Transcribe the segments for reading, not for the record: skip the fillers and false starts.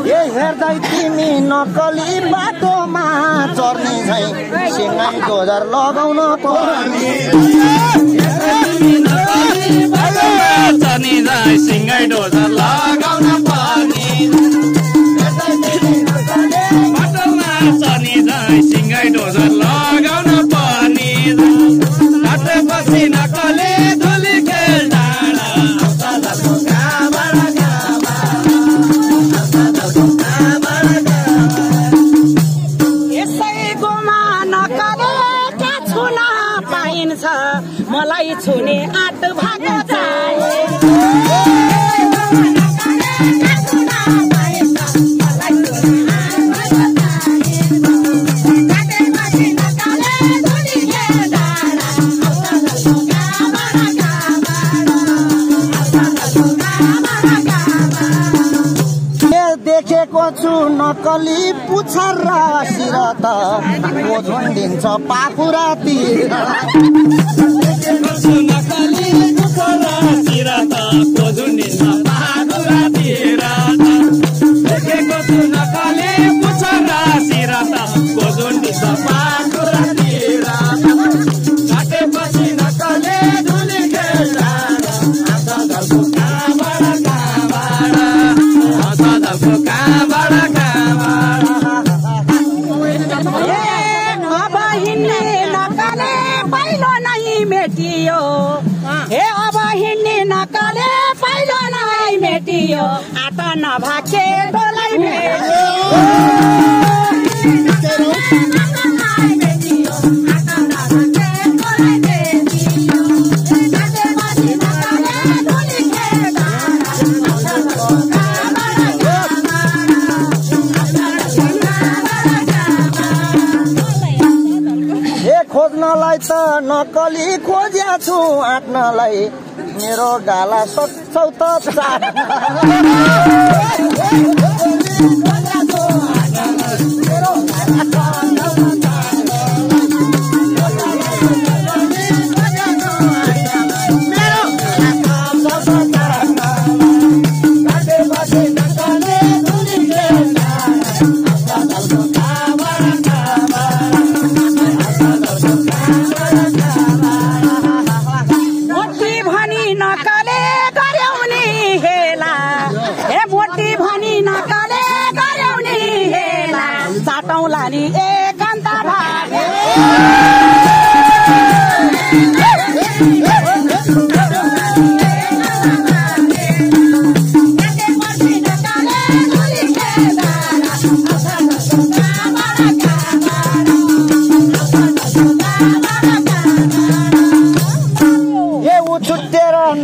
ए हेर्दै तिमी नक्कली बाटोमा चर्ने झै सिँगाइ डोजर लगाउन पर्ने सिँगाइ डोजर लगाउन पर्ने बाटोमा चर्ने झै सिँगाइ डोजर लगाउन पर्ने काटेपछि नक्कली धुली खेल डाँडा मलाई छुने आट भएको देखेको छु नक्कली पुच्छर र शिर त झुन्डिन्छ पाखुरातिर नक्कली पुच्छर र शिर त झुन्डिन्छ पाखुरातिर देखेको छु नक्कली पुच्छर र शिर त झुन्डिन्छ पाखुरातिर काटेपछि नक्कली धुली खेल्दा अब हिँड्ने नक्कले पहिलो नै मेटियो हे अब हिँड्ने नक्कले पहिलो नै मेटियो आट नभाके डोलै भेट्यो खोज्नलाई त नक्कली खोज्या छु आँट्नलाई मेरो गाला सक्छौ त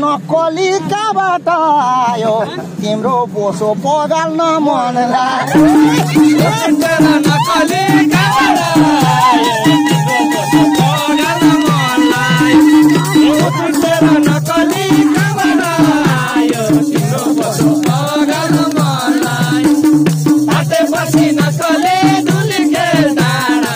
नक्कली कहाँबाट आयो तिम्रो बोसो पगाल्न मन लाग्यो नक्कली कहाँबाट आयो तिम्रो बोसो पगाल्न मन लाग्यो नक्कली कहाँबाट आयो तिम्रो बोसो पगाल्न मन लाग्यो काटेपछि नक्कली धुली खेल डाँडा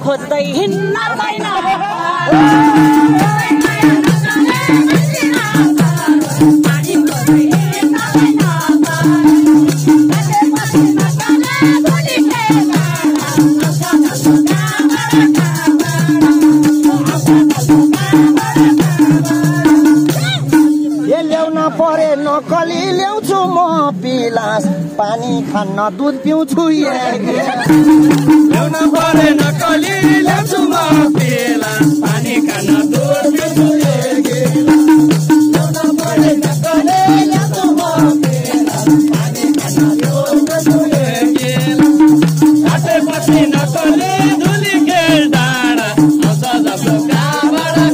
खोज्दै हिँड्न छैन ल्याउन परे नक्कली ल्याउँछु म पिलास पानी खान्न दुध पिउँछु ल्याउन परे नक्कली ल्याउँछु म पिलास पानी खान्न दुध पिउँछु ल्याउन परे नक्कली ल्याउँछु म पिलास पानी खान्न दुध पिउँछु काटेपछि नक्कली धुली खेल डाँडा आउँछ जस्तो कहाँबाट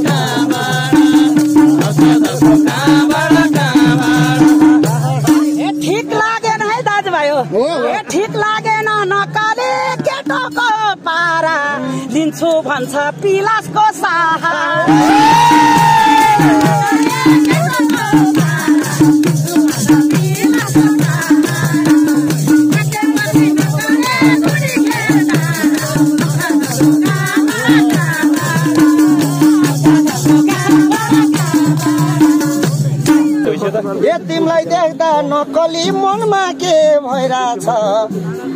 ठीक लागेन है दाजुभाइ ठीक लागेन नक्कली केटोको पारा लिन्छु भन्छ पिलासको सहारा तिमीलाई देख्दा नक्कली मनमा के भइरहेछ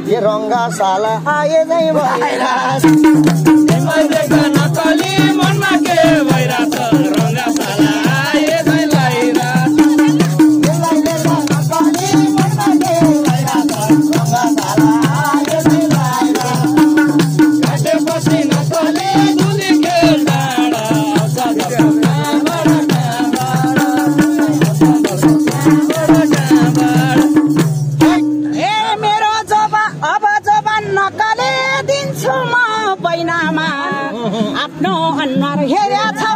ये रङ्गशाला आए झै भइरहेछ तिमीलाई देख्दा नक्कली मनमा के भइरहेछ रङ्गशाला आए झै लागिरहेछ तिमीलाई देख्दा नक्कली मनमा के भइरहेछ रङ्गशाला आए झै लागिरहेछ काटेपछि नक्कली दुली खेल डाँडा आफ्नो अनुहार हेर्या छ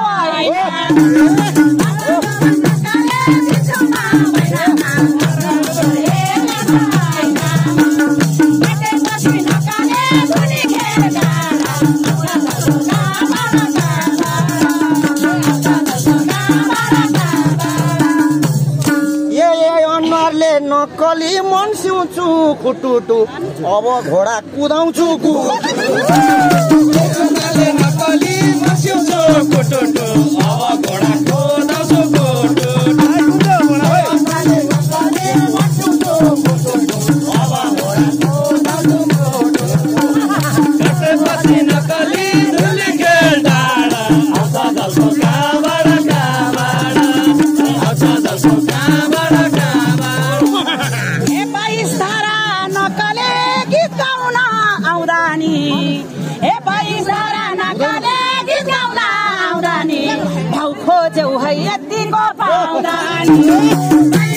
अनुहारले नक्कली मन सिउँछु कुटुटु अब घोडा कुदाउँछु नक्कली मस्यौसो कुटुटु अब घोडा कुदाउँछु काटेपछि नक्कली दुली खेल डाँडा आउँछ दलको कहाँबाट आउँछ दलको कहाँबाट नक्कले गीत गाउन आउँदा नि नक्कले गीत गाउन आउँदा नि भाउ खोज्यौ है यतिको पाउँदा नि